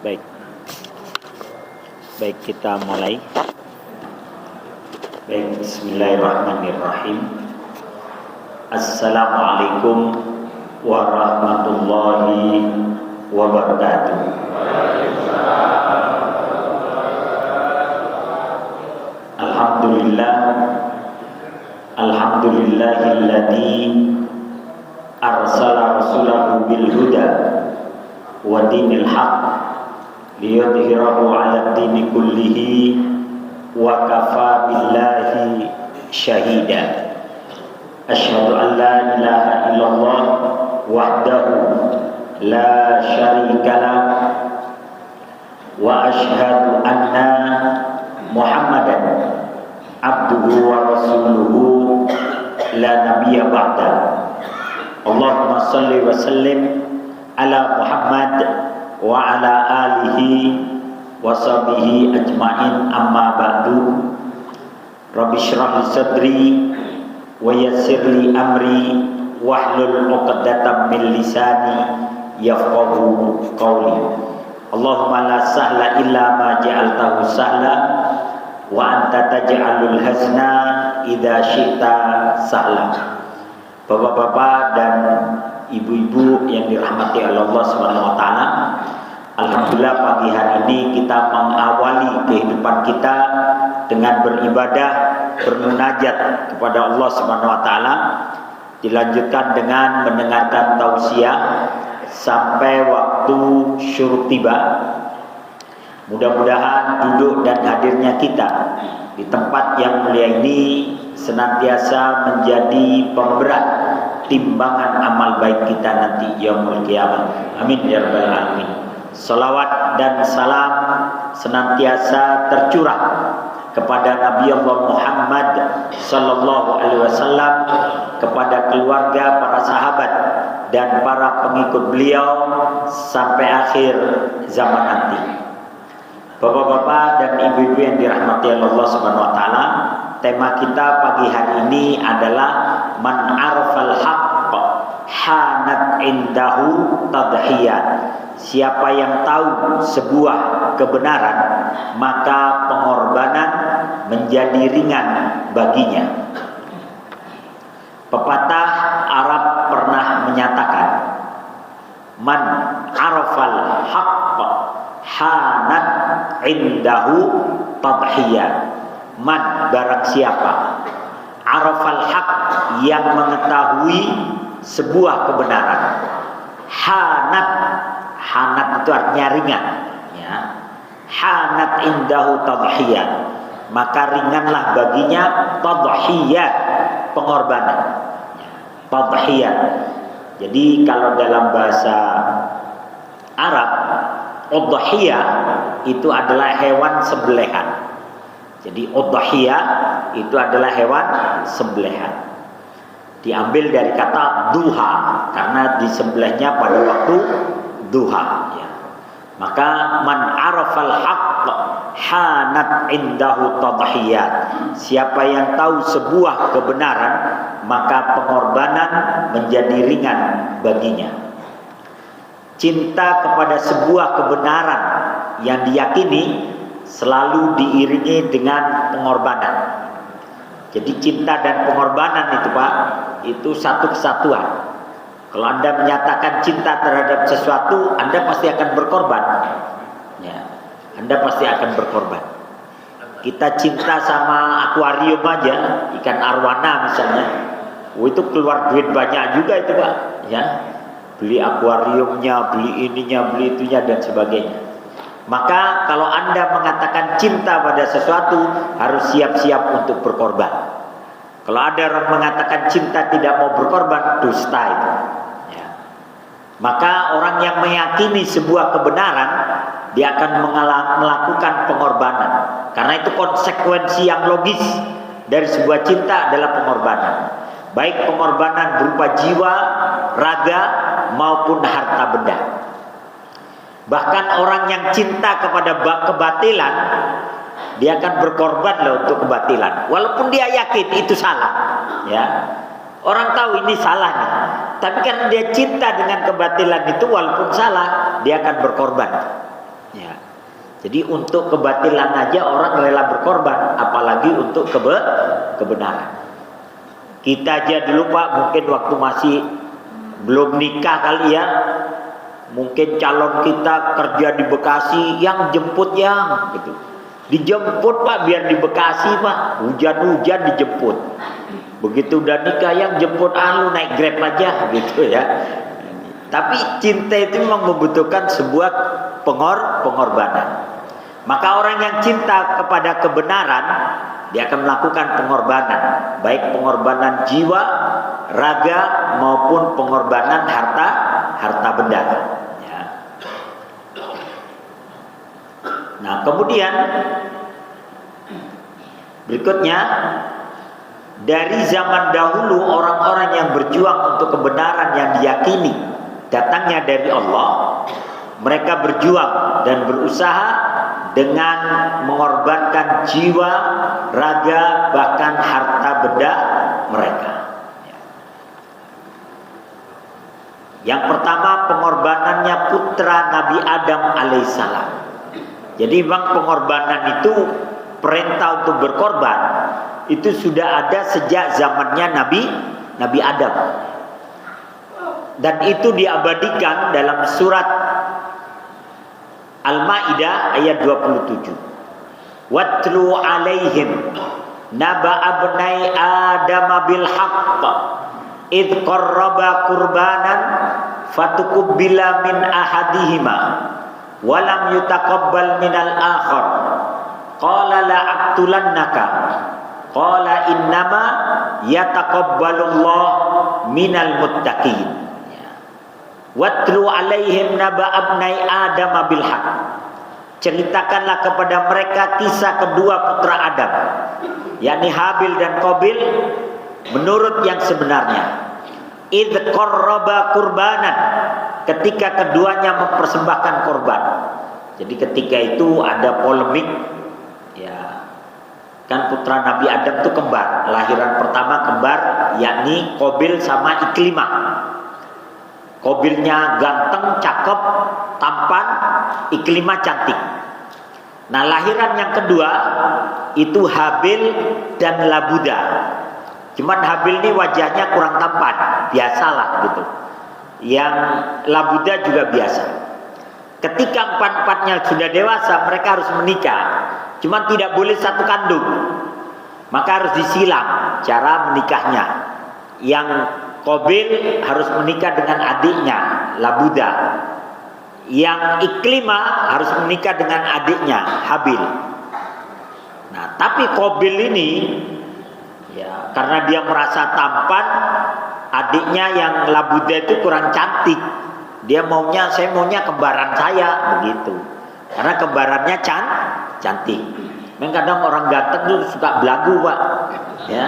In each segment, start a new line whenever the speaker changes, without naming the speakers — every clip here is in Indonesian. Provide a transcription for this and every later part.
Baik. Baik, kita mulai. Baik, bismillahirrahmanirrahim. Assalamualaikum warahmatullahi wabarakatuh. Alhamdulillah. Alhamdulillahilladzi arsala rasulahu bil huda wa dinil haqq liyudhhirahu 'ala dini kullihi wa kafa billahi syahida. Asyhadu an la ilaha illallah wahdahu la syarikalah wa asyhadu anna Muhammadan abduhu wa rasuluhu la nabiyya ba'da. Allahumma shalli wa sallim ala Muhammad wa ala alihi wa sahbihi ajma'in, amma ba'du. Rabbi shrah li sadri wa yassir li amri wahlul 'uqdatam min lisani yafqahu qawli. Allahumma la sahla illa ma ja'altahu sahla wa anta taj'alul hazna idza syi'ta sahla. Bapak-bapak dan ibu-ibu yang dirahmati oleh Allah Subhanahu wa taala, alhamdulillah pagi hari ini kita mengawali kehidupan kita dengan beribadah, bermunajat kepada Allah Subhanahu wa taala, dilanjutkan dengan mendengarkan tausiah sampai waktu syuruk tiba. Mudah-mudahan duduk dan hadirnya kita di tempat yang mulia ini senantiasa menjadi pemberat timbangan amal baik kita nanti yaumul qiyamah. Amin ya rabbal alamin. Salawat dan salam senantiasa tercurah kepada Nabi Allah Muhammad sallallahu alaihi wasallam, kepada keluarga, para sahabat dan para pengikut beliau sampai akhir zaman nanti. Bapak-bapak dan ibu-ibu yang dirahmati Allah Subhanahu wa taala, tema kita pagi hari ini adalah man arfal haqq hanat indahu tadhiyat. Siapa yang tahu sebuah kebenaran, maka pengorbanan menjadi ringan baginya. Pepatah Arab pernah menyatakan, man arfal haqq hanat indahu tadhiyat. Man, barang siapa arafal haq, yang mengetahui sebuah kebenaran, hanat, hanat itu artinya ringan ya. Hanat indahu tadhiyat, maka ringanlah baginya tadhiyat, pengorbanan ya. Tadhiyat, jadi kalau dalam bahasa Arab, udhiyah itu adalah hewan sembelihan. Jadi udhiyah itu adalah hewan sembelihan. Diambil dari kata duha, karena disembelihnya pada waktu duha ya. Maka man arafal haqq hanat indahu tadhiyat. Siapa yang tahu sebuah kebenaran, maka pengorbanan menjadi ringan baginya. Cinta kepada sebuah kebenaran yang diyakini selalu diiringi dengan pengorbanan. Jadi cinta dan pengorbanan itu Pak, itu satu kesatuan. Kalau Anda menyatakan cinta terhadap sesuatu, Anda pasti akan berkorban ya. Anda pasti akan berkorban. Kita cinta sama akuarium aja, ikan arwana misalnya, itu keluar duit banyak juga itu Pak, ya. Beli akuariumnya, beli ininya, beli itunya dan sebagainya. Maka kalau Anda mengatakan cinta pada sesuatu, harus siap-siap untuk berkorban. Kalau ada orang mengatakan cinta tidak mau berkorban, dusta itu. Ya. Maka orang yang meyakini sebuah kebenaran, dia akan melakukan pengorbanan. Karena itu konsekuensi yang logis dari sebuah cinta adalah pengorbanan. Baik pengorbanan berupa jiwa, raga, maupun harta benda. Bahkan orang yang cinta kepada kebatilan, dia akan berkorban loh untuk kebatilan. Walaupun dia yakin itu salah, ya. Orang tahu ini salah nih, tapi karena dia cinta dengan kebatilan itu, walaupun salah, dia akan berkorban. Ya. Jadi untuk kebatilan aja orang rela berkorban, apalagi untuk kebenaran. Kita aja dulu Pak, mungkin waktu masih belum nikah kali ya, mungkin calon kita kerja di Bekasi, yang jemput yang gitu. Dijemput Pak, biar di Bekasi Pak, hujan-hujan dijemput. Begitu udah nikah, yang jemput lu naik Grab aja gitu ya. Tapi cinta itu memang membutuhkan sebuah pengorbanan. Maka orang yang cinta kepada kebenaran, dia akan melakukan pengorbanan, baik pengorbanan jiwa, raga, maupun pengorbanan harta benda. Ya. Nah, kemudian berikutnya, dari zaman dahulu orang-orang yang berjuang untuk kebenaran yang diyakini datangnya dari Allah, mereka berjuang dan berusaha dengan mengorbankan jiwa, raga, bahkan harta benda mereka. Yang pertama, pengorbanannya putra Nabi Adam alaihissalam. Jadi memang pengorbanan itu, perintah untuk berkorban itu sudah ada sejak zamannya Nabi Adam. Dan itu diabadikan dalam surat Al-Maidah ayat 27. Watlu alaihim naba abnai Adam bil haqq id qarraba qurbanan fatukubbila min ahadihima walam yutaqabbal minal akhar qala la aqtulannaka qala innama yataqabbalullah minal muttaqin. Watlu alaihim naba abnai Adam bil haq. Ceritakanlah kepada mereka kisah kedua putra Adam, yakni Habil dan Qabil, menurut yang sebenarnya. Idz qarraba qurbanan, ketika keduanya mempersembahkan korban. Jadi ketika itu ada polemik, ya. Kan putra Nabi Adam itu kembar, lahiran pertama kembar, yakni Qabil sama Iklimah. Qabilnya ganteng, cakep, tampan, Iklimah cantik. Nah, lahiran yang kedua itu Habil dan Labuda. Cuman Habil ini wajahnya kurang tampan, biasalah gitu. Yang Labuda juga biasa. Ketika empat-empatnya sudah dewasa, mereka harus menikah. Cuman tidak boleh satu kandung. Maka harus disilang cara menikahnya. Yang Qabil harus menikah dengan adiknya Labuda. Yang Iklimah harus menikah dengan adiknya Habil. Nah, tapi Qabil ini, ya, karena dia merasa tampan, adiknya yang Labuda itu kurang cantik. Dia maunya, saya maunya kembaran saya begitu. Karena kembarannya cantik. Memang kadang orang ganteng tuh suka belagu Pak, ya.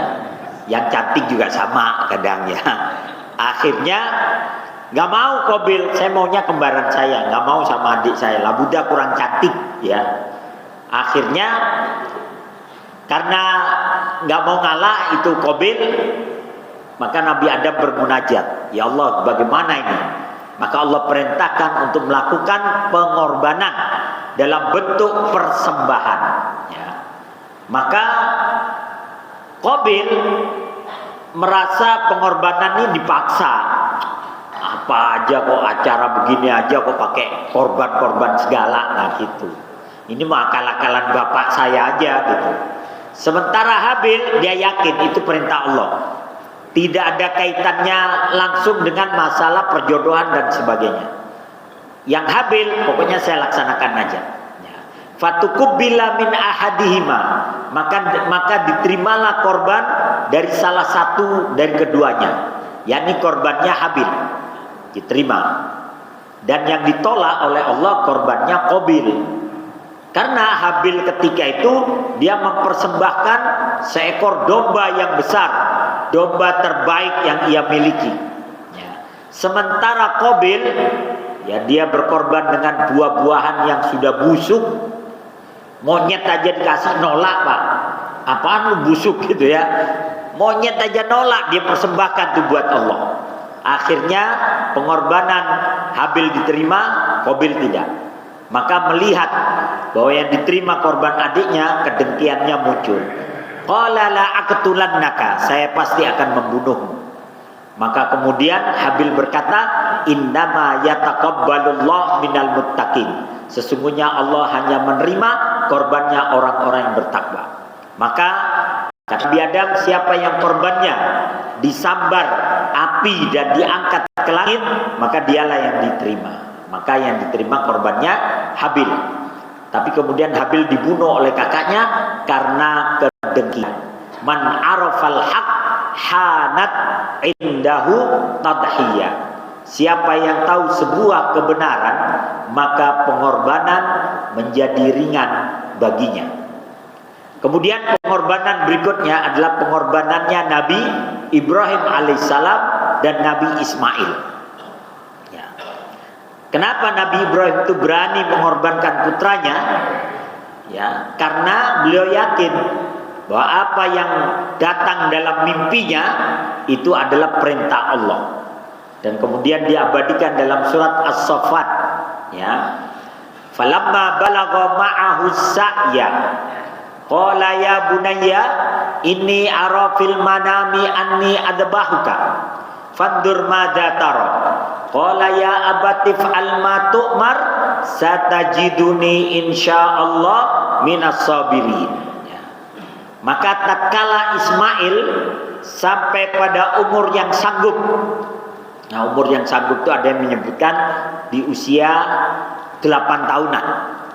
Yang cantik juga sama kadang ya. Akhirnya nggak mau Qabil, saya maunya kembaran saya, nggak mau sama adik saya. Labuda kurang cantik ya. Akhirnya karena nggak mau ngalah itu Qabil, maka Nabi Adam bermunajat, ya Allah bagaimana ini? Maka Allah perintahkan untuk melakukan pengorbanan dalam bentuk persembahan ya. Maka Qabil merasa pengorbanan ini dipaksa. Apa aja kok acara begini aja kok pakai korban-korban segala, nah gitu. Ini mau akal-akalan bapak saya aja gitu. Sementara Habil dia yakin itu perintah Allah. Tidak ada kaitannya langsung dengan masalah perjodohan dan sebagainya. Yang Habil pokoknya saya laksanakan aja. Fatukubbila min ahadihima, maka diterimalah korban dari salah satu dari keduanya, yakni korbannya Habil diterima, dan yang ditolak oleh Allah korbannya Qabil. Karena Habil ketika itu dia mempersembahkan seekor domba yang besar, domba terbaik yang ia miliki. Sementara Qabil ya dia berkorban dengan buah-buahan yang sudah busuk. Monyet aja dikasih nolak, Pak. Apaan lu busuk gitu ya. Monyet aja nolak, dia persembahkan tuh buat Allah. Akhirnya pengorbanan Habil diterima, Qabil tidak. Maka melihat bahwa yang diterima korban adiknya, kedengkiannya muncul. Qala la aqtulannaka, saya pasti akan membunuhmu. Maka kemudian Habil berkata, innama yataqabbalullah minal muttaqin. Sesungguhnya Allah hanya menerima korbannya orang-orang yang bertakwa. Maka kata Nabi Adam, siapa yang korbannya disambar api dan diangkat ke langit, maka dialah yang diterima. Maka yang diterima korbannya Habil. Tapi kemudian Habil dibunuh oleh kakaknya karena kedengkian. Man arafal haq hanat indahu tadhiyah. Siapa yang tahu sebuah kebenaran, maka pengorbanan menjadi ringan baginya. Kemudian pengorbanan berikutnya adalah pengorbanannya Nabi Ibrahim alaihissalam dan Nabi Ismail. Ya. Kenapa Nabi Ibrahim itu berani mengorbankan putranya? Ya, karena beliau yakin bahwa apa yang datang dalam mimpinya itu adalah perintah Allah. Dan kemudian diabadikan dalam surat As-Saffat, ya. Falamma balagha ma'ahu sa'ya qala ya bunayya inni ara fil manami anni adbahuka fandur madza tara qala ya abati fa'al ma tu'mar satajiduni insyaallah minas sabirin. Maka tatkala Ismail sampai pada umur yang sanggup. Nah, umur yang sanggup itu ada yang menyebutkan di usia 8 tahunan.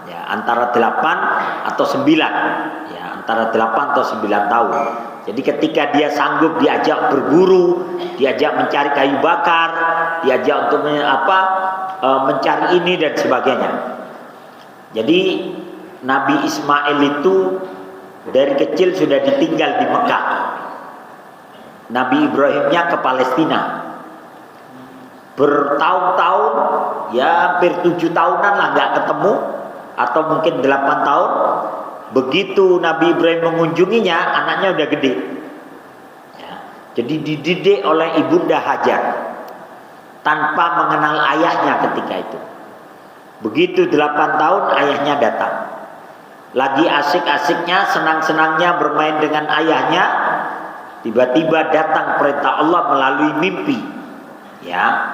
Ya, antara 8 atau 9. Ya, antara 8 atau 9 tahun. Jadi ketika dia sanggup diajak berburu, diajak mencari kayu bakar, diajak untuk mencari ini dan sebagainya. Jadi Nabi Ismail itu dari kecil sudah ditinggal di Mekah. Nabi Ibrahimnya ke Palestina. Bertahun-tahun, ya hampir 7 tahunan lah nggak ketemu, atau mungkin 8 tahun. Begitu Nabi Ibrahim mengunjunginya, anaknya udah gede. Ya, jadi dididik oleh ibunda Hajar tanpa mengenal ayahnya ketika itu. Begitu 8 tahun ayahnya datang. Lagi asik-asiknya, senang-senangnya bermain dengan ayahnya, tiba-tiba datang perintah Allah melalui mimpi. Ya.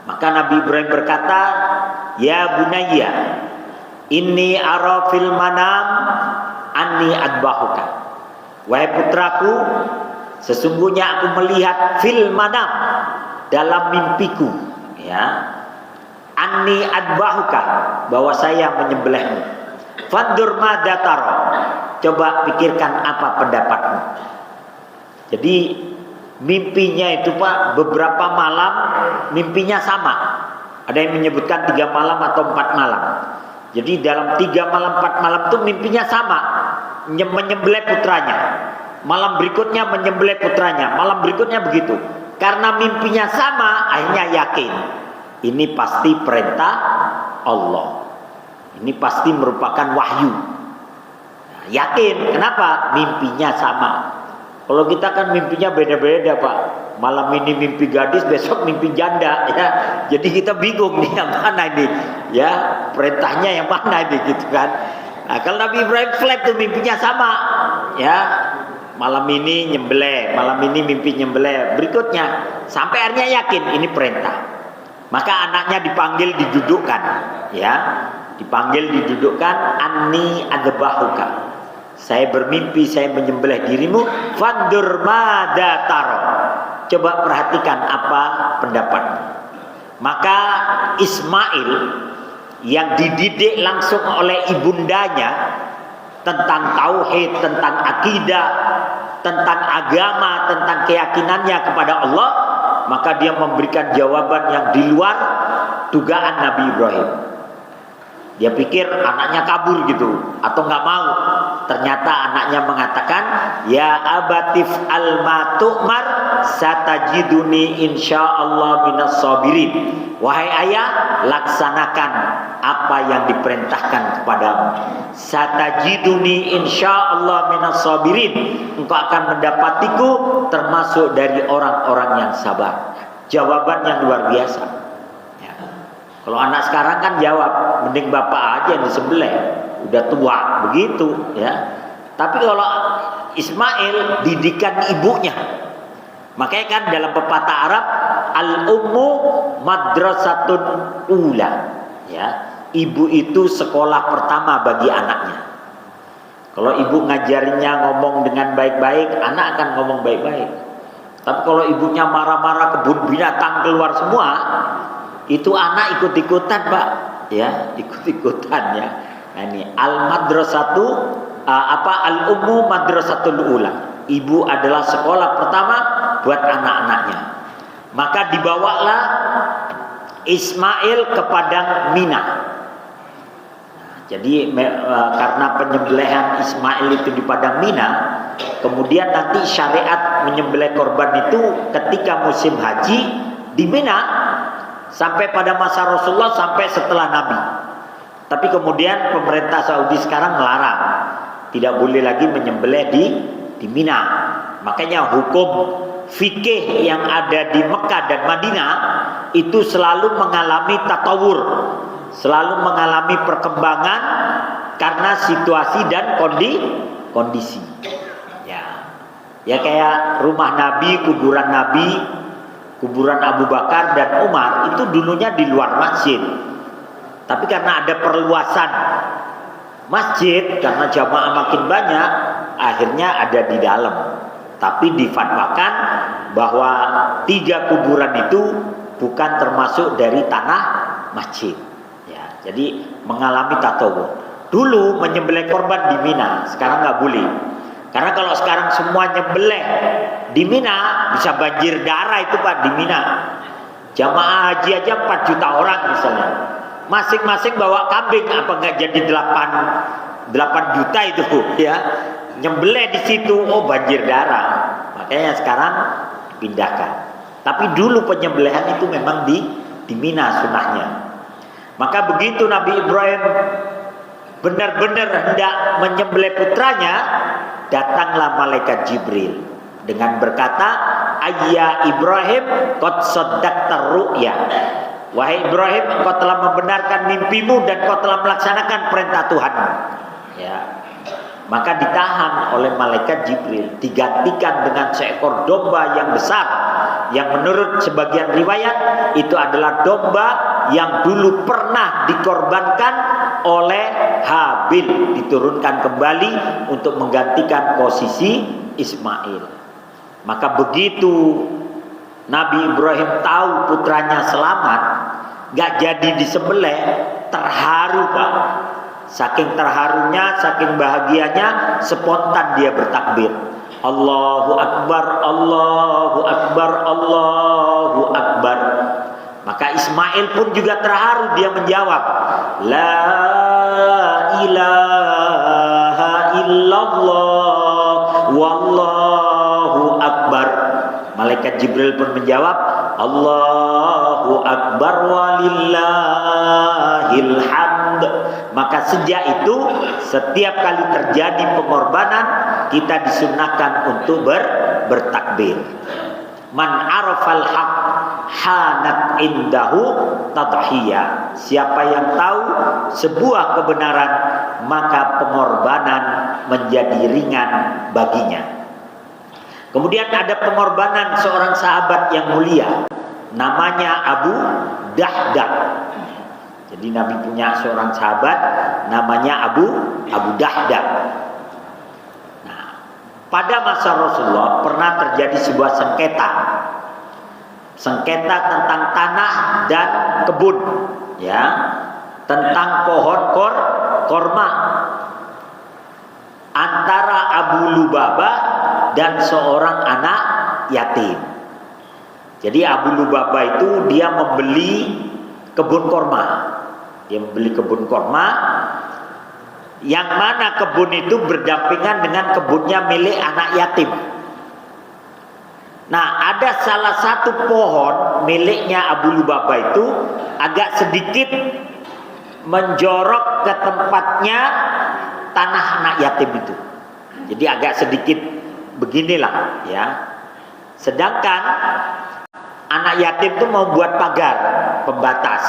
Maka Nabi Ibrahim berkata, ya bunayya inni ara fil manam anni adbahuka. Wahai putraku, sesungguhnya aku melihat fil manam, dalam mimpiku, ya, anni adbahuka, bahwa saya menyembelihmu. Fandur madza tara, coba pikirkan apa pendapatmu. Jadi mimpinya itu Pak, beberapa malam mimpinya sama. Ada yang menyebutkan 3 malam atau 4 malam. Jadi dalam 3 malam 4 malam itu mimpinya sama, menyembelih putranya. Malam berikutnya menyembelih putranya, malam berikutnya begitu. Karena mimpinya sama, akhirnya yakin ini pasti perintah Allah. Ini pasti merupakan wahyu. Nah, yakin, kenapa? Mimpinya sama. Kalau kita kan mimpinya beda-beda Pak. Malam ini mimpi gadis, besok mimpi janda, ya. Jadi kita bingung nih yang mana ini, ya. Perintahnya yang mana ini, gitu kan. Nah, kalau Nabi Ibrahim flat tuh mimpinya sama, ya. Malam ini nyembelih, malam ini mimpi nyembelih. Berikutnya sampai akhirnya yakin ini perintah. Maka anaknya dipanggil, didudukkan, ya. dipanggil, didudukkan, anni adbahuka, saya bermimpi saya menyembelih dirimu, fandur mada taro, coba perhatikan apa pendapatmu. Maka Ismail yang dididik langsung oleh ibundanya tentang tauhid, tentang akidah, tentang agama, tentang keyakinannya kepada Allah, maka dia memberikan jawaban yang di luar dugaan Nabi Ibrahim. Dia pikir anaknya kabur gitu atau nggak mau. Ternyata anaknya mengatakan, ya abatif al matu'mar satajiduni insyaallah minas sabirin. Wahai ayah, laksanakan apa yang diperintahkan kepadamu. Satajiduni insyaallah minas sabirin. Engkau akan mendapatiku termasuk dari orang-orang yang sabar. Jawaban yang luar biasa. Kalau anak sekarang kan jawab, mending bapak aja yang disembelih, udah tua begitu ya. Tapi kalau Ismail didikan ibunya, makanya kan dalam pepatah Arab, al-ummu madrasatun ula, ya, ibu itu sekolah pertama bagi anaknya. Kalau ibu ngajarinnya ngomong dengan baik-baik, anak akan ngomong baik-baik. Tapi kalau ibunya marah-marah, kebun binatang keluar semua, itu anak ikut-ikutan, Pak, ya, ikut-ikutan ya. Nah, ini al-madrasatu al-ummu madrasatul ula. Ibu adalah sekolah pertama buat anak-anaknya. Maka dibawalah Ismail ke padang Mina. Jadi karena penyembelihan Ismail itu di padang Mina, kemudian nanti syariat menyembelih korban itu ketika musim haji di Mina, sampai pada masa Rasulullah, sampai setelah Nabi. Tapi kemudian pemerintah Saudi sekarang melarang, tidak boleh lagi menyembelih di Mina. Makanya hukum fikih yang ada di Mekah dan Madinah itu selalu mengalami tatawur, selalu mengalami perkembangan karena situasi dan kondisi. Ya kayak rumah Nabi, kuburan Abu Bakar dan Umar itu dulunya di luar masjid. Tapi karena ada perluasan masjid, karena jamaah makin banyak, akhirnya ada di dalam. Tapi difatwakan bahwa 3 kuburan itu bukan termasuk dari tanah masjid. Ya, jadi mengalami tatawur. Dulu menyembelih korban di Mina, sekarang nggak boleh. Karena kalau sekarang semua nyembelih di Mina, bisa banjir darah itu, Pak, di Mina. Jamaah haji aja 4 juta orang misalnya. Masing-masing bawa kambing, apa nggak jadi 8 juta itu ya. Nyembelih di situ, oh banjir darah. Makanya sekarang pindahkan. Tapi dulu penyembelihan itu memang di Mina sunahnya. Maka begitu Nabi Ibrahim benar-benar hendak menyembelih putranya, datanglah malaikat Jibril dengan berkata, ayya Ibrahim qad saddaqta ru'ya. Wahai Ibrahim, engkau telah membenarkan mimpimu dan kau telah melaksanakan perintah Tuhan. Ya. Maka ditahan oleh malaikat Jibril, digantikan dengan seekor domba yang besar, yang menurut sebagian riwayat itu adalah domba yang dulu pernah dikorbankan oleh Habil, diturunkan kembali untuk menggantikan posisi Ismail. Maka begitu Nabi Ibrahim tahu putranya selamat, gak jadi disembelih, terharu, Pak. Saking terharunya, saking bahagianya, spontan dia bertakbir, Allahu Akbar, Allahu Akbar, Allahu Akbar. Maka Ismail pun juga terharu, dia menjawab, La ilaha illallah wallahu akbar. Malaikat Jibril pun menjawab, Allahu Akbar walillahil hamd. Maka sejak itu setiap kali terjadi pengorbanan, kita disunahkan untuk bertakbir. Man arafal haq hanat indahu tadhiyah. Siapa yang tahu sebuah kebenaran, maka pengorbanan menjadi ringan baginya. Kemudian ada pengorbanan seorang sahabat yang mulia, namanya Abu Dahdah. Jadi Nabi punya seorang sahabat namanya Abu Dahdah. Nah, pada masa Rasulullah pernah terjadi sebuah sengketa tentang tanah dan kebun, ya, tentang pohon korma antara Abu Lubabah dan seorang anak yatim. Jadi Abu Lubabah itu dia membeli kebun korma. Dia membeli kebun korma yang mana kebun itu berdampingan dengan kebunnya milik anak yatim. Nah, ada salah satu pohon miliknya Abu Lubabah itu agak sedikit menjorok ke tempatnya tanah anak yatim itu. Jadi agak sedikit beginilah, ya. Sedangkan anak yatim itu mau buat pagar pembatas,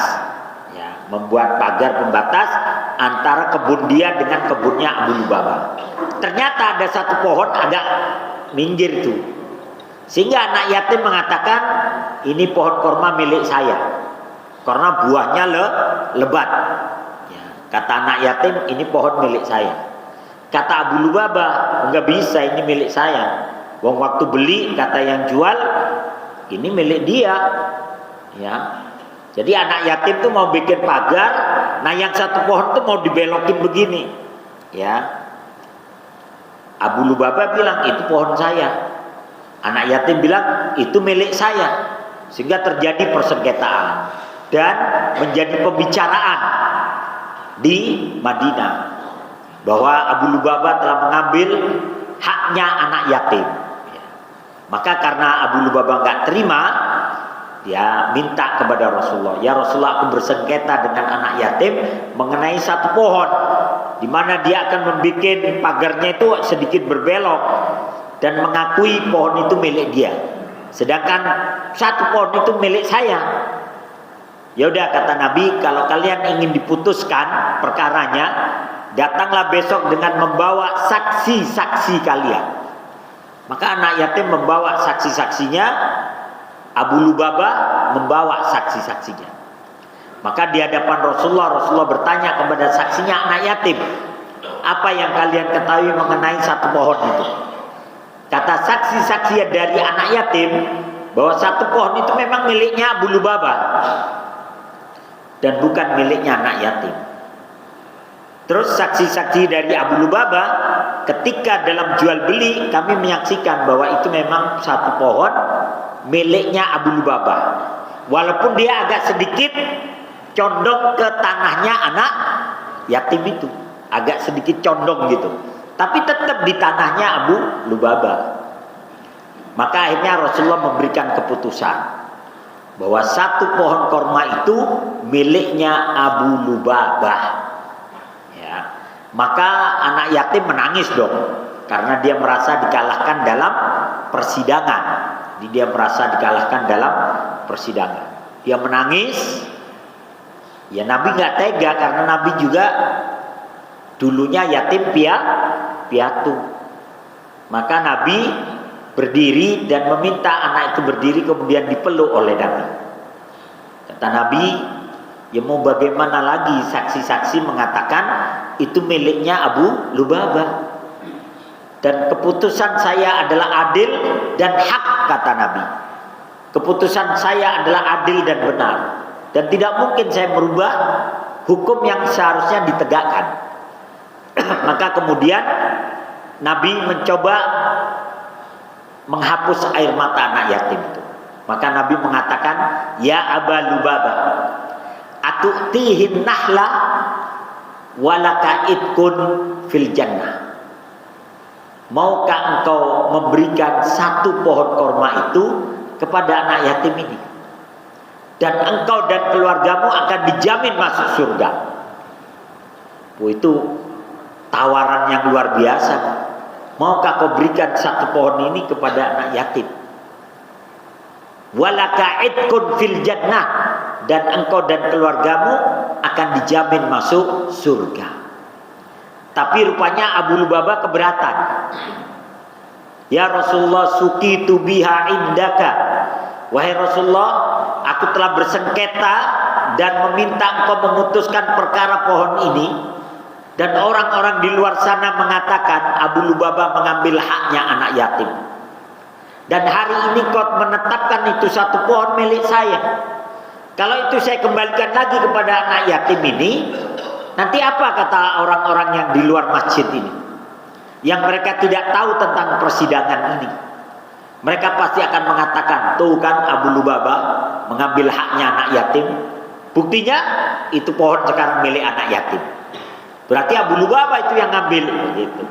ya, membuat pagar pembatas antara kebun dia dengan kebunnya Abu Lubabah. Ternyata ada satu pohon agak minggir tuh, sehingga anak yatim mengatakan, ini pohon korma milik saya karena buahnya lebat. Ya, kata anak yatim, ini pohon milik saya. Kata Abu Lubabah, enggak bisa, ini milik saya. Wong waktu beli kata yang jual, ini milik dia, ya. Jadi anak yatim tuh mau bikin pagar, nah yang satu pohon tuh mau dibelokin begini, ya. Abu Lubabah bilang itu pohon saya, anak yatim bilang itu milik saya, sehingga terjadi persengketaan dan menjadi pembicaraan di Madinah bahwa Abu Lubabah telah mengambil haknya anak yatim. Maka karena Abu Lubabah nggak terima, dia minta kepada Rasulullah, ya Rasulullah, aku bersengketa dengan anak yatim mengenai satu pohon, di mana dia akan membuat pagarnya itu sedikit berbelok dan mengakui pohon itu milik dia, sedangkan satu pohon itu milik saya. Ya udah, kata Nabi, kalau kalian ingin diputuskan perkaranya, datanglah besok dengan membawa saksi-saksi kalian. Maka anak yatim membawa saksi-saksinya, Abu Lubabah membawa saksi-saksinya. Maka di hadapan Rasulullah bertanya kepada saksinya anak yatim, apa yang kalian ketahui mengenai satu pohon itu? Kata saksi-saksi dari anak yatim bahwa satu pohon itu memang miliknya Abu Lubabah dan bukan miliknya anak yatim. Terus saksi-saksi dari Abu Lubabah, ketika dalam jual beli kami menyaksikan bahwa itu memang satu pohon miliknya Abu Lubabah, walaupun dia agak sedikit condong ke tanahnya anak yatim itu, agak sedikit condong gitu, tapi tetap di tanahnya Abu Lubabah. Maka akhirnya Rasulullah memberikan keputusan bahwa satu pohon korma itu miliknya Abu Lubabah. Maka anak yatim menangis dong, karena dia merasa dikalahkan dalam persidangan. Jadi dia merasa dikalahkan dalam persidangan. Dia menangis. Ya Nabi nggak tega, karena Nabi juga dulunya yatim piatu. Maka Nabi berdiri dan meminta anak itu berdiri, kemudian dipeluk oleh Nabi. Kata Nabi, ya mau bagaimana lagi, saksi-saksi mengatakan itu miliknya Abu Lubabah, dan keputusan saya adalah adil dan hak, kata Nabi. Keputusan saya adalah adil dan benar, dan tidak mungkin saya merubah hukum yang seharusnya ditegakkan. Maka kemudian Nabi mencoba menghapus air mata anak yatim itu. Maka Nabi mengatakan, ya Aba Lubabah, atu'tihin nahla walaka itkun fil jannah. Maukah engkau memberikan satu pohon korma itu kepada anak yatim ini, dan engkau dan keluargamu akan dijamin masuk surga. Itu tawaran yang luar biasa. Maukah kau berikan satu pohon ini kepada anak yatim? Walaka itkun fil jannah, dan engkau dan keluargamu akan dijamin masuk surga. Tapi rupanya Abu Lubabah keberatan. Ya Rasulullah, suqitu biha indaka. Wahai Rasulullah, aku telah bersengketa dan meminta engkau memutuskan perkara pohon ini, dan orang-orang di luar sana mengatakan Abu Lubabah mengambil haknya anak yatim, dan hari ini kau menetapkan itu satu pohon milik saya. Kalau itu saya kembalikan lagi kepada anak yatim ini, nanti apa kata orang-orang yang di luar masjid ini, yang mereka tidak tahu tentang persidangan ini? Mereka pasti akan mengatakan, tuh kan Abu Lubabah mengambil haknya anak yatim. Buktinya itu pohon sekarang milik anak yatim. Berarti Abu Lubabah itu yang ngambil, gitu.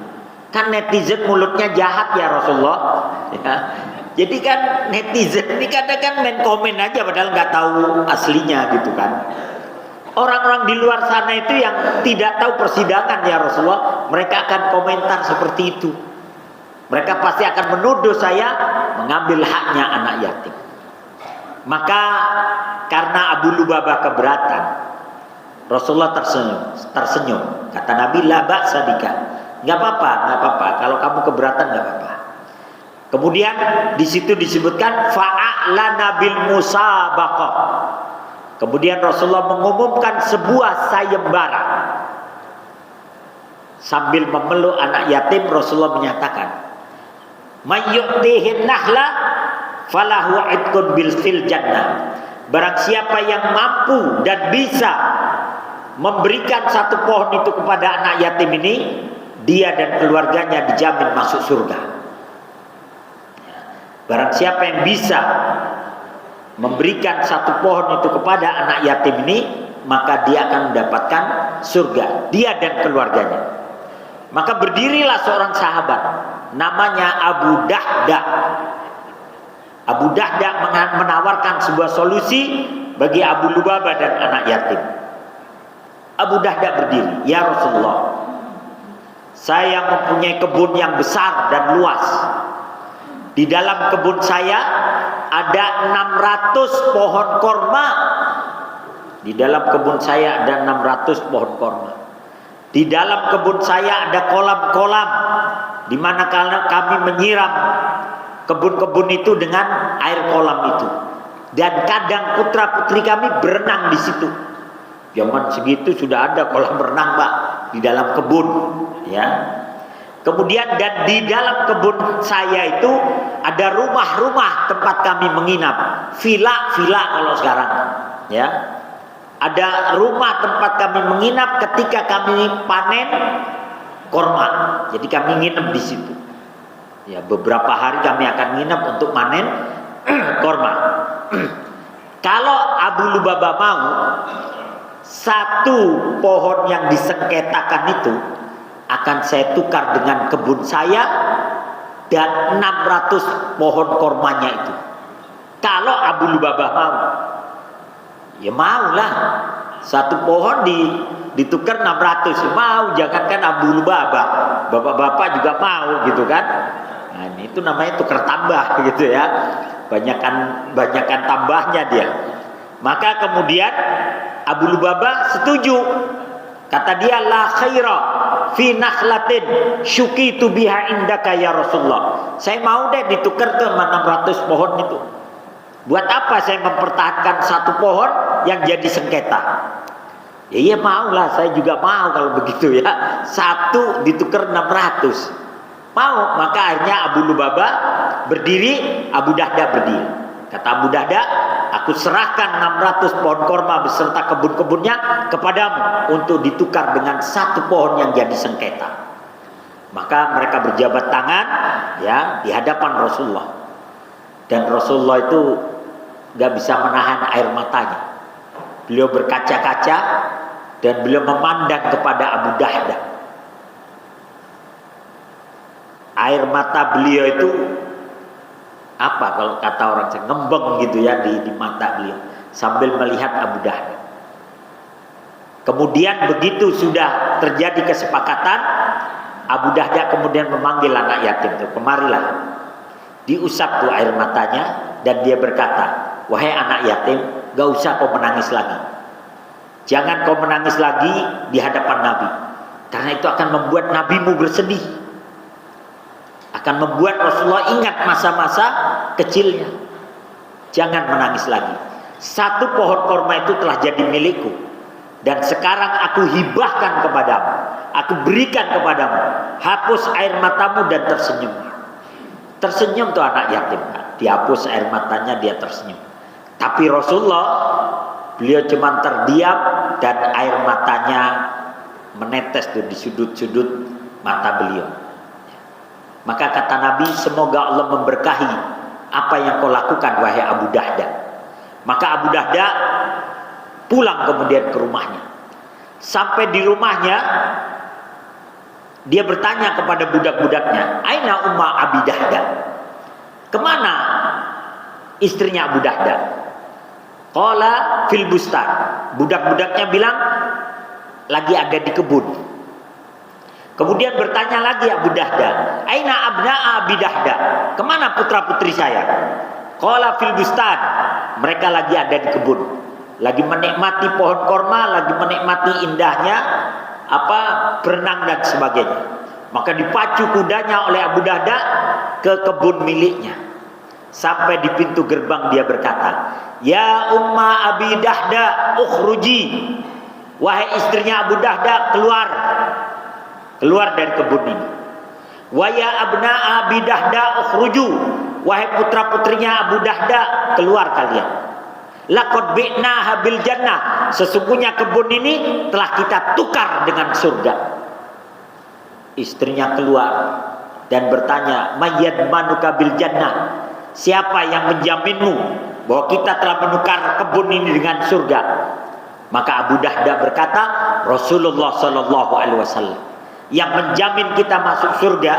Kan netizen mulutnya jahat ya Rasulullah. Ya. Jadi kan netizen ini kadang-kadang main komen aja padahal nggak tahu aslinya gitu kan. Orang-orang di luar sana itu yang tidak tahu persidangan ya Rasulullah, mereka akan komentar seperti itu. Mereka pasti akan menuduh saya mengambil haknya anak yatim. Maka karena Abu Lubabah keberatan, Rasulullah tersenyum. Kata Nabi, la ba'sa bika. Nggak apa-apa. Kalau kamu keberatan nggak apa-apa. Kemudian di situ disebutkan fa'a'lana bil musabaqah. Kemudian Rasulullah mengumumkan sebuah sayembara. Sambil memeluk anak yatim, Rasulullah menyatakan, mayyu'tihin nahla falahu idkun bil fil jannah. Barang siapa yang mampu dan bisa memberikan satu pohon itu kepada anak yatim ini, dia dan keluarganya dijamin masuk surga. Barang siapa yang bisa memberikan satu pohon itu kepada anak yatim ini, maka dia akan mendapatkan surga, dia dan keluarganya. Maka berdirilah seorang sahabat namanya Abu Dahda. Abu Dahda menawarkan sebuah solusi bagi Abu Lubabah dan anak yatim. Abu Dahda berdiri, ya Rasulullah, saya mempunyai kebun yang besar dan luas. Di dalam kebun saya ada 600 pohon korma. Di dalam kebun saya ada 600 pohon korma. Di dalam kebun saya ada kolam-kolam di mana kami menyiram kebun-kebun itu dengan air kolam itu. Dan kadang putra-putri kami berenang di situ. Zaman segitu sudah ada kolam renang, Pak, di dalam kebun, ya. Kemudian dan di dalam kebun saya itu ada rumah-rumah tempat kami menginap, villa kalau sekarang, ya. Ada rumah tempat kami menginap ketika kami panen korma. Jadi kami nginep di situ. Ya, beberapa hari kami akan nginep untuk panen korma. Kalau Abu Lubabah mau satu pohon yang disengketakan itu akan saya tukar dengan kebun saya dan 600 pohon kormanya itu. Kalau Abu Lubabah mau, ya maulah. Satu pohon ditukar 600, mau. Jangankan Abu Lubabah, bapak-bapak juga mau gitu kan. Nah, itu namanya tukar tambah gitu ya. Banyakan tambahnya dia. Maka kemudian Abu Lubabah setuju. Kata dia, la khaira fi nakhlatin syukitu biha indaka ya Rasulullah. Saya mau deh ditukar ke 600 pohon itu. Buat apa saya mempertahankan satu pohon yang jadi sengketa? Ya iya maulah, saya juga mau kalau begitu ya. Satu ditukar 600. Mau, maka akhirnya Abu Lubabah berdiri, Abu Dahda berdiri. Kata Abu Dahda, aku serahkan 600 pohon korma beserta kebun-kebunnya kepadamu untuk ditukar dengan satu pohon yang jadi sengketa. Maka mereka berjabat tangan ya di hadapan Rasulullah. Dan Rasulullah itu gak bisa menahan air matanya. Beliau berkaca-kaca dan beliau memandang kepada Abu Dahda. Air mata beliau itu apa kalau kata orang saya, ngembeng gitu ya di mata beliau sambil melihat Abu Dahda. Kemudian begitu sudah terjadi kesepakatan, Abu Dahda kemudian memanggil anak yatim itu, kemarilah. Diusap tuh air matanya dan dia berkata, wahai anak yatim, gak usah kau menangis lagi. Jangan kau menangis lagi di hadapan Nabi, karena itu akan membuat nabimu bersedih, akan membuat Rasulullah ingat masa-masa kecilnya. Jangan menangis lagi. satu pohon korma itu telah jadi milikku, dan sekarang aku hibahkan kepadamu, aku berikan kepadamu. Hapus air matamu dan tersenyum. Tersenyum tuh anak yatim, dihapus air matanya, dia tersenyum. Tapi Rasulullah, beliau cuma terdiam dan air matanya menetes tuh di sudut-sudut mata beliau. Maka kata Nabi, semoga Allah memberkahi apa yang kau lakukan wahai Abu Dahda. Maka Abu Dahda pulang kemudian ke rumahnya. Sampai di rumahnya, dia bertanya kepada budak-budaknya, Aina Umma Abi Dahda? Kemana istrinya Abu Dahda? Qala fil bustan. Budak-budaknya bilang, lagi ada di kebun. Kemudian bertanya lagi Abu Dahda, Aina abna'a Abi Dahda? Kemana putra-putri saya? Qala fil bustan. Mereka lagi ada di kebun, lagi menikmati pohon korma, lagi menikmati indahnya berenang dan sebagainya. Maka dipacu kudanya oleh Abu Dahda ke kebun miliknya. Sampai di pintu gerbang dia berkata, Ya Umma Abi Dahda ukhruji. Wahai istrinya Abu Dahda, keluar dari kebun ini. Wa ya abna'a Abi Dahda ukhruju. Wahai putra-putrinya Abu Dahda, keluar kalian. Laqad bi'naha bil jannah. Sesungguhnya kebun ini telah kita tukar dengan surga. Istrinya keluar dan bertanya, Mayyadmanuka bil jannah? Siapa yang menjaminmu bahwa kita telah menukar kebun ini dengan surga? Maka Abu Dahda berkata, Rasulullah sallallahu alaihi wasallam. Yang menjamin kita masuk surga,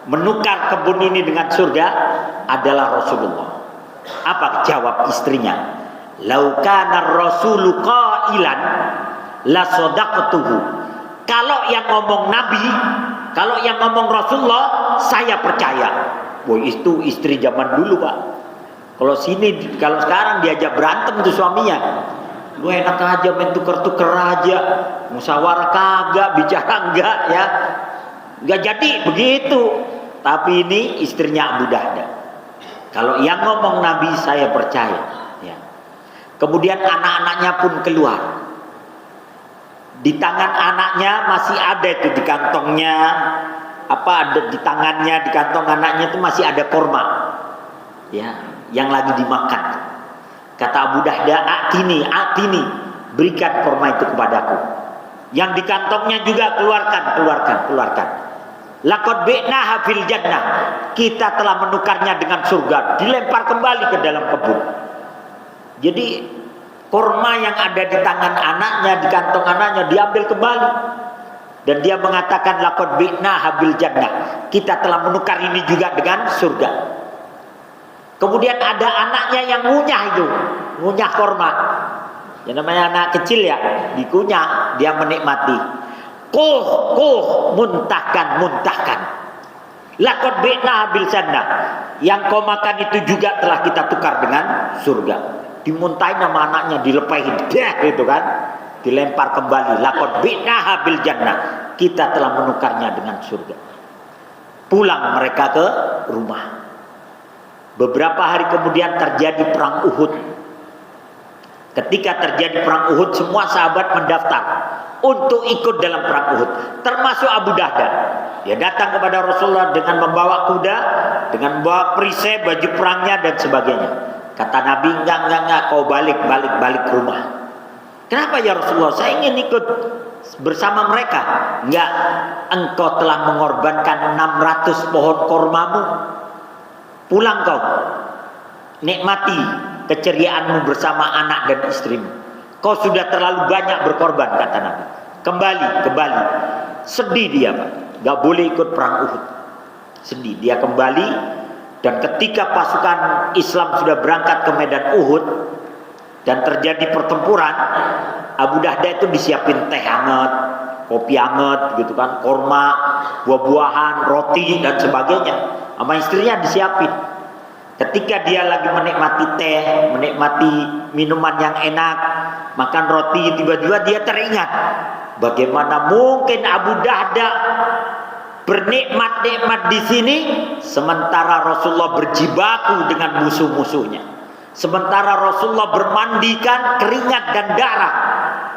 menukar kebun ini dengan surga adalah Rasulullah. Apa jawab istrinya? Lau kana rasulu qailan la sadaqtuhu. Kalau yang ngomong Nabi, kalau yang ngomong Rasulullah, saya percaya. Wah, itu istri zaman dulu, Pak. Kalau sekarang diajak berantem tuh suaminya, lu enak aja main tuker-tuker aja, musyawarah kagak, bicara enggak ya, enggak jadi begitu. Tapi ini istrinya Abu Dahda. Kalau yang ngomong Nabi saya percaya. Ya. Kemudian anak-anaknya pun keluar. Di tangan anaknya masih ada itu di kantongnya, ada di tangannya, di kantong anaknya itu masih ada korma, ya, yang lagi dimakan. Kata Abu Dahda, atini, berikan korma itu kepadaku. Yang di kantongnya juga keluarkan. Laqad bi'naha fil jannah. Kita telah menukarnya dengan surga. Dilempar kembali ke dalam kebun. Jadi korma yang ada di tangan anaknya, di kantong anaknya diambil kembali. Dan dia mengatakan laqad bi'naha bil jannah. Kita telah menukar ini juga dengan surga. Kemudian ada anaknya yang ngunyah korma. Yang namanya anak kecil ya, dikunyah, dia menikmati. Muntahkan. Laqad bi'naha bil jannah. Yang kau makan itu juga telah kita tukar dengan surga. Dimuntahin sama anaknya, dilepahin, gitu kan. Dilempar kembali. Laqad bi'naha bil jannah. Kita telah menukarnya dengan surga. Pulang mereka ke rumah. Beberapa hari kemudian terjadi perang Uhud. Ketika terjadi perang Uhud, semua sahabat mendaftar untuk ikut dalam perang Uhud, termasuk Abu Dahda. Dia datang kepada Rasulullah dengan membawa kuda, dengan membawa perisai, baju perangnya dan sebagainya. Kata Nabi, enggak, kau balik ke rumah. Kenapa ya Rasulullah? Saya ingin ikut bersama mereka. Enggak, engkau telah mengorbankan 600 pohon kormamu. Pulang kau, nikmati keceriaanmu bersama anak dan istrimu. Kau sudah terlalu banyak berkorban, kata Nabi. Kembali. Sedih dia, Pak. Gak boleh ikut perang Uhud. Sedih, dia kembali. Dan ketika pasukan Islam sudah berangkat ke medan Uhud dan terjadi pertempuran, Abu Dahda itu disiapin teh hangat, kopi hangat gitu kan, korma, buah-buahan, roti dan sebagainya. Sama istrinya disiapin. Ketika dia lagi menikmati teh, menikmati minuman yang enak, makan roti, tiba-tiba dia teringat, bagaimana mungkin Abu Dahda bernikmat-nikmat di sini sementara Rasulullah berjibaku dengan musuh-musuhnya. Sementara Rasulullah bermandikan keringat dan darah.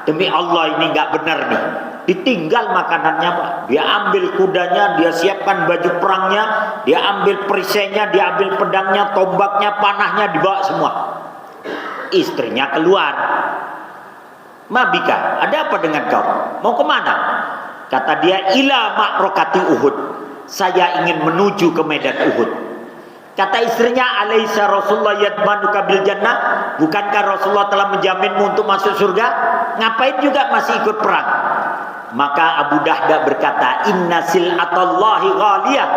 Demi Allah ini nggak benar nih. Ditinggal makanannya Pak. Dia ambil kudanya, dia siapkan baju perangnya, dia ambil perisainya, dia ambil pedangnya, tombaknya, panahnya, dibawa semua. Istrinya keluar. Mabika, ada apa dengan kau? Mau kemana? Kata dia, ila ma'rokati Uhud. Saya ingin menuju ke medan Uhud. Kata istrinya, alaisa Rasulullah yadmanuka bil jannah? Bukankah Rasulullah telah menjaminmu untuk masuk surga? Ngapain juga masih ikut perang? Maka Abu Dahda berkata, inna sil'atallahi ghaliyah,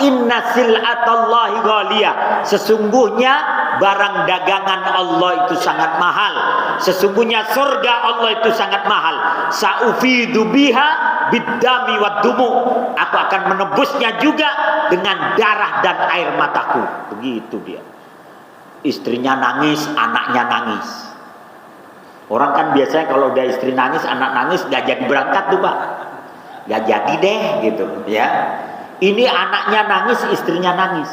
inna sil'atallahi ghaliyah. Sesungguhnya barang dagangan Allah itu sangat mahal. Sesungguhnya surga Allah itu sangat mahal. Sa'ufidu biha biddami waddumu. Aku akan menebusnya juga dengan darah dan air mataku. Begitu dia. Istrinya nangis, anaknya nangis. Orang kan biasanya kalau udah istri nangis, anak nangis, gak jadi berangkat tuh Pak. Gak jadi deh gitu ya. Ini anaknya nangis, istrinya nangis.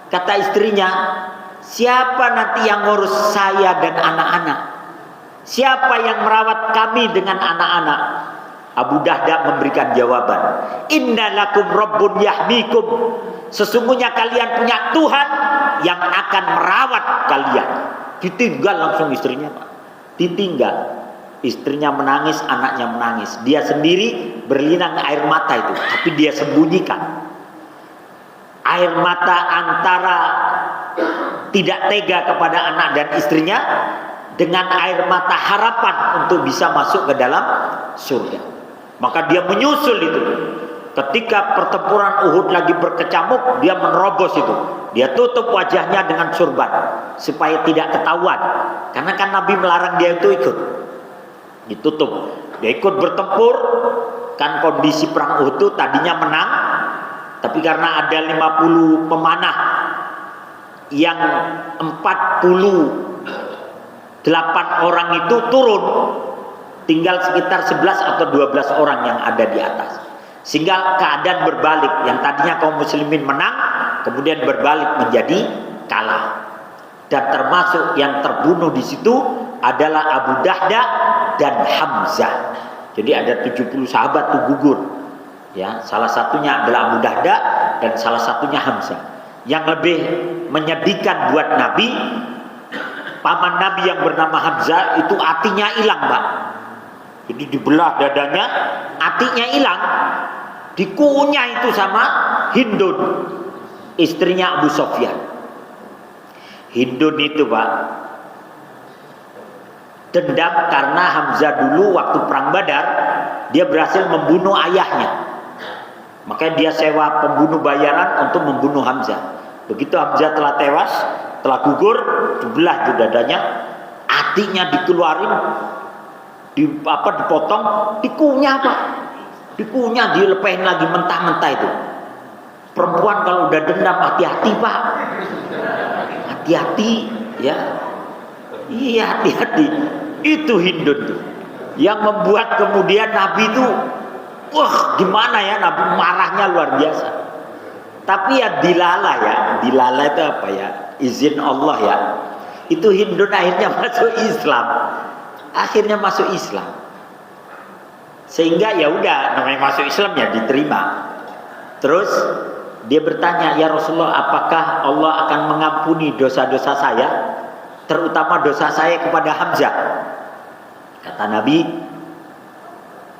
Kata istrinya, siapa nanti yang ngurus saya dan anak-anak? Siapa yang merawat kami dengan anak-anak? Abu Dahda memberikan jawaban, innalakum rabbun yahmikum. Sesungguhnya kalian punya Tuhan yang akan merawat kalian. Ditinggal langsung istrinya Pak. Ditinggal. Istrinya menangis, anaknya menangis. Dia sendiri berlinang air mata itu, tapi dia sembunyikan. Air mata antara tidak tega kepada anak dan istrinya dengan air mata harapan untuk bisa masuk ke dalam surga. Maka dia menyusul itu. Ketika pertempuran Uhud lagi berkecamuk, dia menerobos itu. Dia tutup wajahnya dengan surban supaya tidak ketahuan. Karena kan Nabi melarang dia itu ikut. Ditutup. Dia ikut bertempur. Kan kondisi perang Uhud itu tadinya menang, tapi karena ada 50 pemanah yang 48 orang itu turun, tinggal sekitar 11 atau 12 orang yang ada di atas. Sehingga keadaan berbalik, yang tadinya kaum muslimin menang kemudian berbalik menjadi kalah. Dan termasuk yang terbunuh di situ adalah Abu Dahda dan Hamzah. Jadi ada 70 sahabat tuh gugur. Ya, salah satunya adalah Abu Dahda dan salah satunya Hamzah. Yang lebih menyedihkan buat Nabi, paman Nabi yang bernama Hamzah itu hatinya hilang, Pak. Jadi dibelah dadanya, hatinya hilang. Dikunyah itu sama Hindun, istrinya Abu Sofyan. Hindun itu Pak dendam karena Hamzah dulu waktu perang Badar dia berhasil membunuh ayahnya. Makanya dia sewa pembunuh bayaran untuk membunuh Hamzah. Begitu Hamzah telah tewas, telah gugur, dibelah itu dadanya, hatinya dikeluarin, dipotong, dikunyah Pak. Dikunyah, dilepehin lagi mentah-mentah itu. Perempuan kalau udah dendam hati-hati Pak. Hati-hati ya. Iya hati-hati. Itu Hindun tuh yang membuat kemudian Nabi itu wah gimana ya, Nabi marahnya luar biasa. Tapi ya dilala ya. Dilala itu apa ya? Izin Allah ya. Itu Hindun akhirnya masuk Islam. Akhirnya masuk Islam. Sehingga ya udah namanya masuk Islam ya diterima. Terus dia bertanya, ya Rasulullah, apakah Allah akan mengampuni dosa-dosa saya, terutama dosa saya kepada Hamzah? Kata Nabi,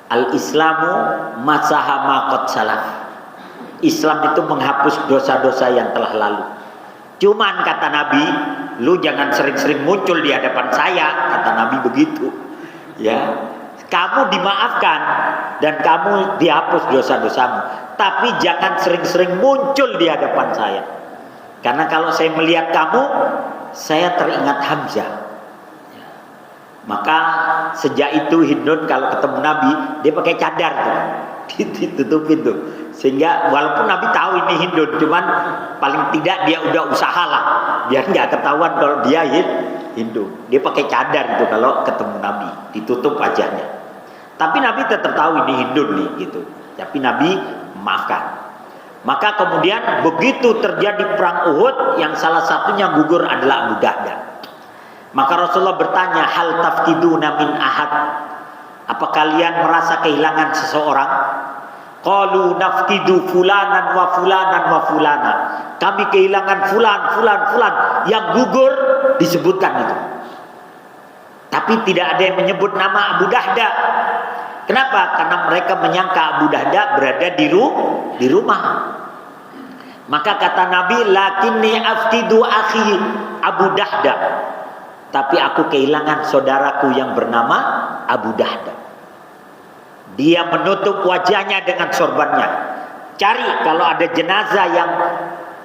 al-Islamu masaha ma qad salaf. Islam itu menghapus dosa-dosa yang telah lalu. Cuman kata Nabi, lu jangan sering-sering muncul di hadapan saya, kata Nabi begitu. Ya. Kamu dimaafkan dan kamu dihapus dosa-dosamu, tapi jangan sering-sering muncul di hadapan saya. Karena kalau saya melihat kamu, saya teringat Hamzah. Maka sejak itu Hindun kalau ketemu Nabi, dia pakai cadar tuh, ditutupin tuh. Sehingga walaupun Nabi tahu ini Hindun, cuman paling tidak dia udah usaha lah, biar nggak ketahuan kalau dia Hindu. Dia pakai cadar itu kalau ketemu Nabi, ditutup wajahnya. Tapi Nabi tetap tahu ini Hindun nih gitu. Tapi Nabi memaafkan. Maka kemudian begitu terjadi perang Uhud, yang salah satunya gugur adalah Abu Dahda. Maka Rasulullah bertanya, hal tafkiduna min ahad? Apa kalian merasa kehilangan seseorang? Qalu nafkidu fulanan wa fulanan wa fulana. Kami kehilangan fulan. Yang gugur disebutkan itu. Tapi tidak ada yang menyebut nama Abu Dahda. Kenapa? Karena mereka menyangka Abu Dahda berada di rumah. Maka kata Nabi, lakinni afkidu akhi Abu Dahda. Tapi aku kehilangan saudaraku yang bernama Abu Dahda. Dia menutup wajahnya dengan sorbannya. Cari kalau ada jenazah yang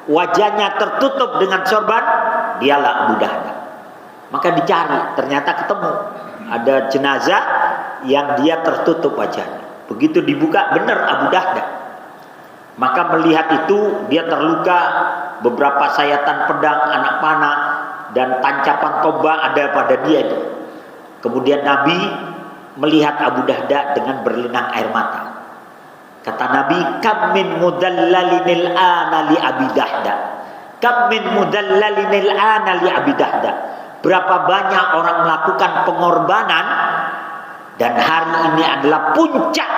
wajahnya tertutup dengan sorban, dialah Abu Dahda. Maka dicari, ternyata ketemu. Ada jenazah yang dia tertutup wajahnya. Begitu dibuka, benar Abu Dahda. Maka melihat itu, dia terluka, beberapa sayatan pedang, anak panah, dan tancapan tombak ada pada dia itu. Kemudian Nabi melihat Abu Dahda dengan berlinang air mata. Kata Nabi, kam min mudallalinil ana li Abi Dahda. Kam min mudallalinil ana li Abi Dahda. Berapa banyak orang melakukan pengorbanan, dan hari ini adalah puncak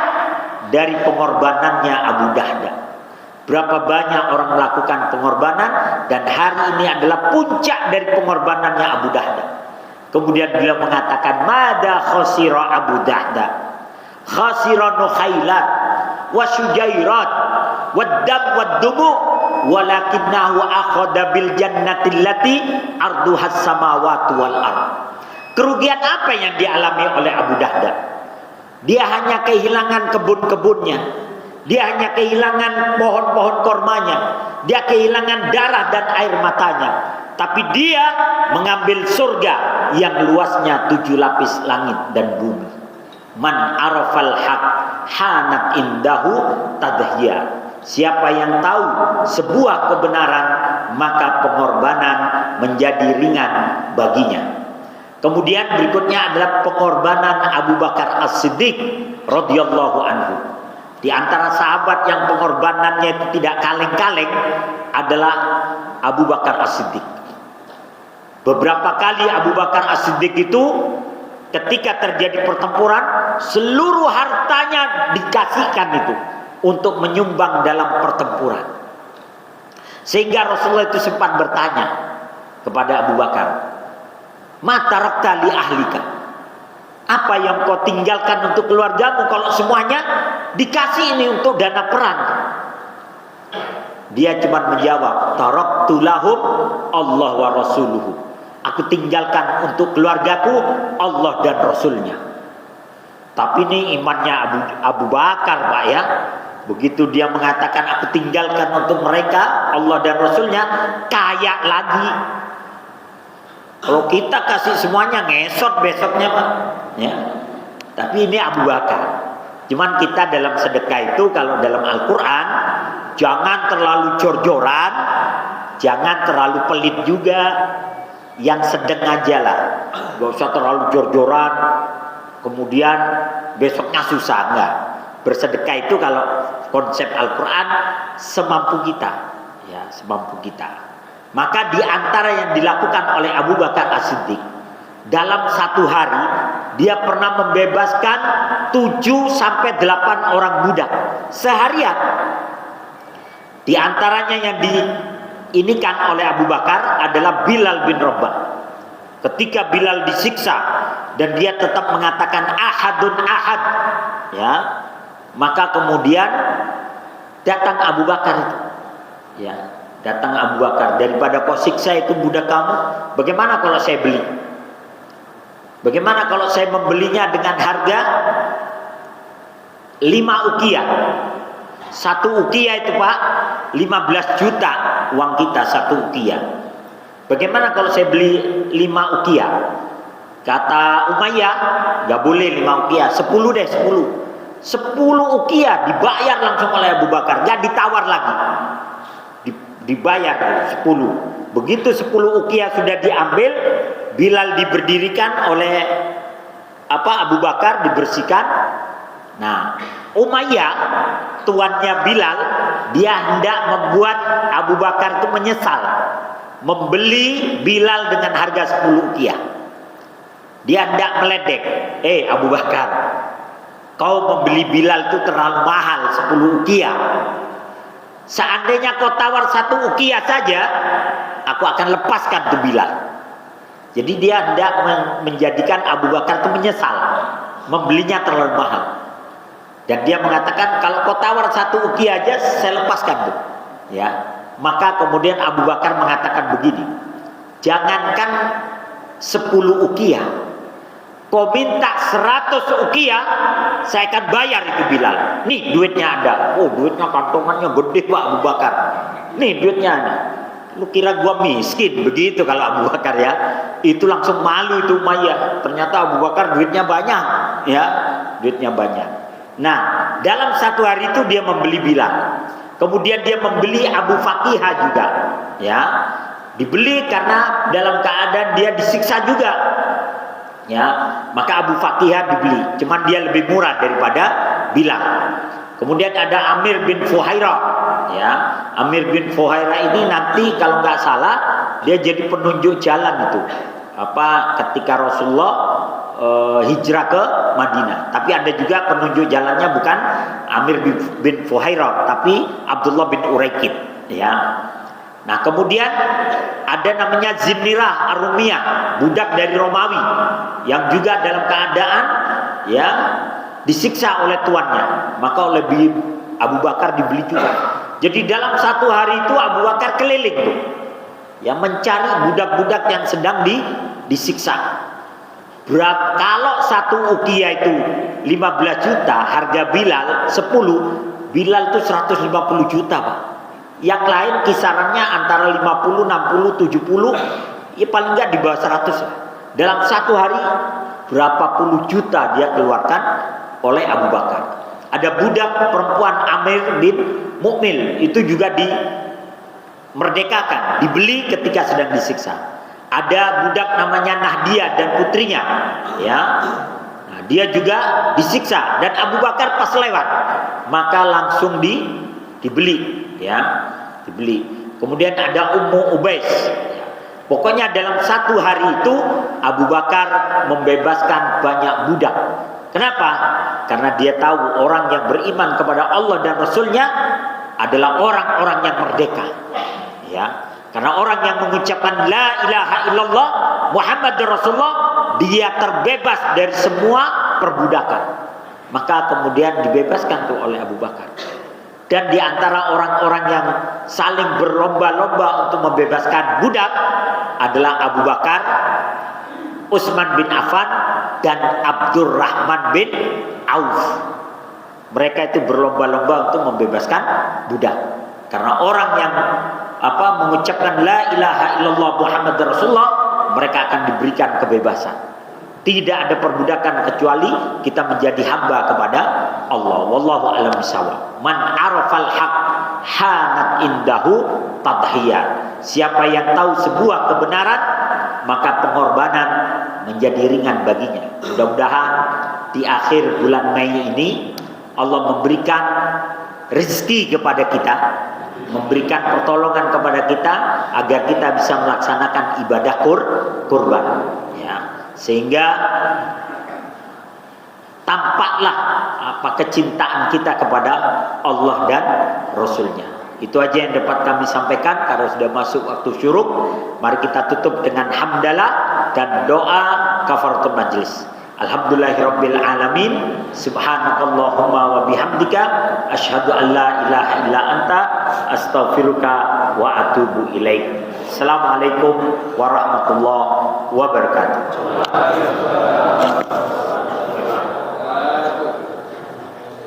dari pengorbanannya Abu Dahda. Berapa banyak orang melakukan pengorbanan, dan hari ini adalah puncak dari pengorbanannya Abu Dahda. Kemudian beliau mengatakan, mada khasira Abu Dahda? Khasira nukhailat wa syujairat wa dam wa dumu walakinnahu akhadha bil jannati allati arduhas samawati wal ard. Kerugian apa yang dialami oleh Abu Dahda? Dia hanya kehilangan kebun-kebunnya. Dia hanya kehilangan pohon-pohon kormanya. Dia kehilangan darah dan air matanya. Tapi dia mengambil surga yang luasnya 7 lapis langit dan bumi. Man arafal haq hanat indahu tadhiyah. Siapa yang tahu sebuah kebenaran, maka pengorbanan menjadi ringan baginya. Kemudian berikutnya adalah pengorbanan Abu Bakar As-Siddiq radhiyallahu anhu. Di antara sahabat yang pengorbanannya itu tidak kaleng-kaleng adalah Abu Bakar As-Siddiq. Beberapa kali Abu Bakar As-Siddiq itu ketika terjadi pertempuran, seluruh hartanya dikasihkan itu untuk menyumbang dalam pertempuran. Sehingga Rasulullah itu sempat bertanya kepada Abu Bakar, "Ma tarakta li ahlika?" Apa yang kau tinggalkan untuk keluargamu kalau semuanya dikasih ini untuk dana perang? Dia cuma menjawab, taraktu lahum Allah wa rasuluhu. Aku tinggalkan untuk keluargaku Allah dan Rasulnya. Tapi ini imannya Abu Bakar, Pak ya. Begitu dia mengatakan aku tinggalkan untuk mereka Allah dan Rasulnya, kaya lagi. Kalau kita kasih semuanya ngesot besoknya, Pak. Ya. Tapi ini Abu Bakar. Cuman kita dalam sedekah itu, kalau dalam Al-Quran, jangan terlalu jor-joran, jangan terlalu pelit juga. Yang sedang aja lah, gak usah terlalu jor-joran, kemudian besoknya susah. Enggak. Bersedekah itu kalau konsep Al-Quran semampu kita, ya semampu kita. Maka di antara yang dilakukan oleh Abu Bakar As-Siddiq, dalam satu hari dia pernah membebaskan 7-8 orang budak seharian. Di antaranya yang diinikan oleh Abu Bakar adalah Bilal bin Rabah. Ketika Bilal disiksa dan dia tetap mengatakan ahadun ahad, ya, maka kemudian datang Abu Bakar itu, ya, datang Abu Bakar, daripada kau siksa itu budak kamu, bagaimana kalau saya beli? Bagaimana kalau saya membelinya dengan harga 5 uqiyah? 1 uqiyah itu, Pak, 15 juta uang kita 1 uqiyah. Bagaimana kalau saya beli 5 uqiyah? Kata Umayyah, gak boleh 5 uqiyah, 10 deh, 10 uqiyah dibayar langsung oleh Abu Bakar, gak ditawar lagi. Dibayar 10. Begitu 10 uqiyah sudah diambil, Bilal diberdirikan oleh Abu Bakar, dibersihkan. Nah, Umayyah tuannya Bilal, dia hendak membuat Abu Bakar itu menyesal membeli Bilal dengan harga 10 uqiyah. Dia hendak meledek. Abu Bakar, kau membeli Bilal itu terlalu mahal, 10 uqiyah. Seandainya kau tawar 1 uqiyah saja, aku akan lepaskan tuh Bilal. Jadi dia hendak menjadikan Abu Bakar itu menyesal membelinya terlalu mahal. Dan dia mengatakan, kalau kau tawar 1 uqiyah aja, saya lepaskan tuh. Ya, maka kemudian Abu Bakar mengatakan begini, jangankan 10 uqiyah, kau minta 100 uqiyah, saya akan bayar itu Bilal. Nih duitnya ada. Oh, duitnya kantongannya gede Pak Abu Bakar. Nih duitnya ada. Lu kira gua miskin? Begitu kalau Abu Bakar ya. Itu langsung malu itu Umayyah. Ternyata Abu Bakar duitnya banyak, ya. Duitnya banyak. Nah, dalam 1 hari itu dia membeli Bilal. Kemudian dia membeli Abu Fakihah juga, ya. Dibeli karena dalam keadaan dia disiksa juga. Ya, maka Abu Fakihah dibeli, cuman dia lebih murah daripada Bilal. Kemudian ada Amir bin Fuhairah, ya. Amir bin Fuhairah ini nanti kalau nggak salah dia jadi penunjuk jalan itu. Ketika Rasulullah hijrah ke Madinah. Tapi ada juga penunjuk jalannya bukan Amir bin Fuhairah, tapi Abdullah bin Uraikid, ya. Nah, kemudian ada namanya Zimnirah Ar-Rumiyah, budak dari Romawi yang juga dalam keadaan ya disiksa oleh tuannya. Maka oleh Abu Bakar dibeli juga. Jadi dalam 1 hari itu Abu Bakar keliling tuh, ya, mencari budak-budak yang sedang disiksa. Kalau 1 uqiyah itu 15 juta, harga Bilal 10, Bilal itu 150 juta Pak. Yang lain kisarannya antara 50, 60, 70, ya paling enggak di bawah 100 lah. Dalam 1 hari berapa puluh juta dia keluarkan oleh Abu Bakar. Ada budak perempuan Amir bin Mu'mil, itu juga dimerdekakan, dibeli ketika sedang disiksa. Ada budak namanya Nahdiyah dan putrinya, ya. Nah, dia juga disiksa dan Abu Bakar pas lewat, maka langsung dibeli, ya, dibeli. Kemudian ada Ummu Ubais. Pokoknya dalam 1 hari itu Abu Bakar membebaskan banyak budak. Kenapa? Karena dia tahu orang yang beriman kepada Allah dan Rasulnya adalah orang-orang yang merdeka, ya. Karena orang yang mengucapkan la ilaha illallah Muhammad Rasulullah, dia terbebas dari semua perbudakan. Maka kemudian dibebaskan tuh oleh Abu Bakar. Dan di antara orang-orang yang saling berlomba-lomba untuk membebaskan budak adalah Abu Bakar, Utsman bin Affan, dan Abdurrahman bin Auf. Mereka itu berlomba-lomba untuk membebaskan budak. Karena orang yang mengucapkan la ilaha illallah Muhammad Rasulullah, mereka akan diberikan kebebasan. Tidak ada perbudakan kecuali kita menjadi hamba kepada Allah. Wallahu a'lam bishawab. Man arafal haq hanat indahu tadhiyah. Siapa yang tahu sebuah kebenaran, maka pengorbanan menjadi ringan baginya. Mudah-mudahan di akhir bulan Mei ini Allah memberikan rezeki kepada kita, memberikan pertolongan kepada kita agar kita bisa melaksanakan ibadah kurban, ya, sehingga tampaklah kecintaan kita kepada Allah dan Rasulnya. Itu aja yang dapat kami sampaikan. Karena sudah masuk waktu syuruk, mari kita tutup dengan hamdalah dan doa kafaratul majlis. Alhamdulillahirabbil alamin. Subhanakallahumma wa bihamdika asyhadu an la ilaha illa anta astaghfiruka wa atubu ilaik. Assalamualaikum warahmatullahi wabarakatuh.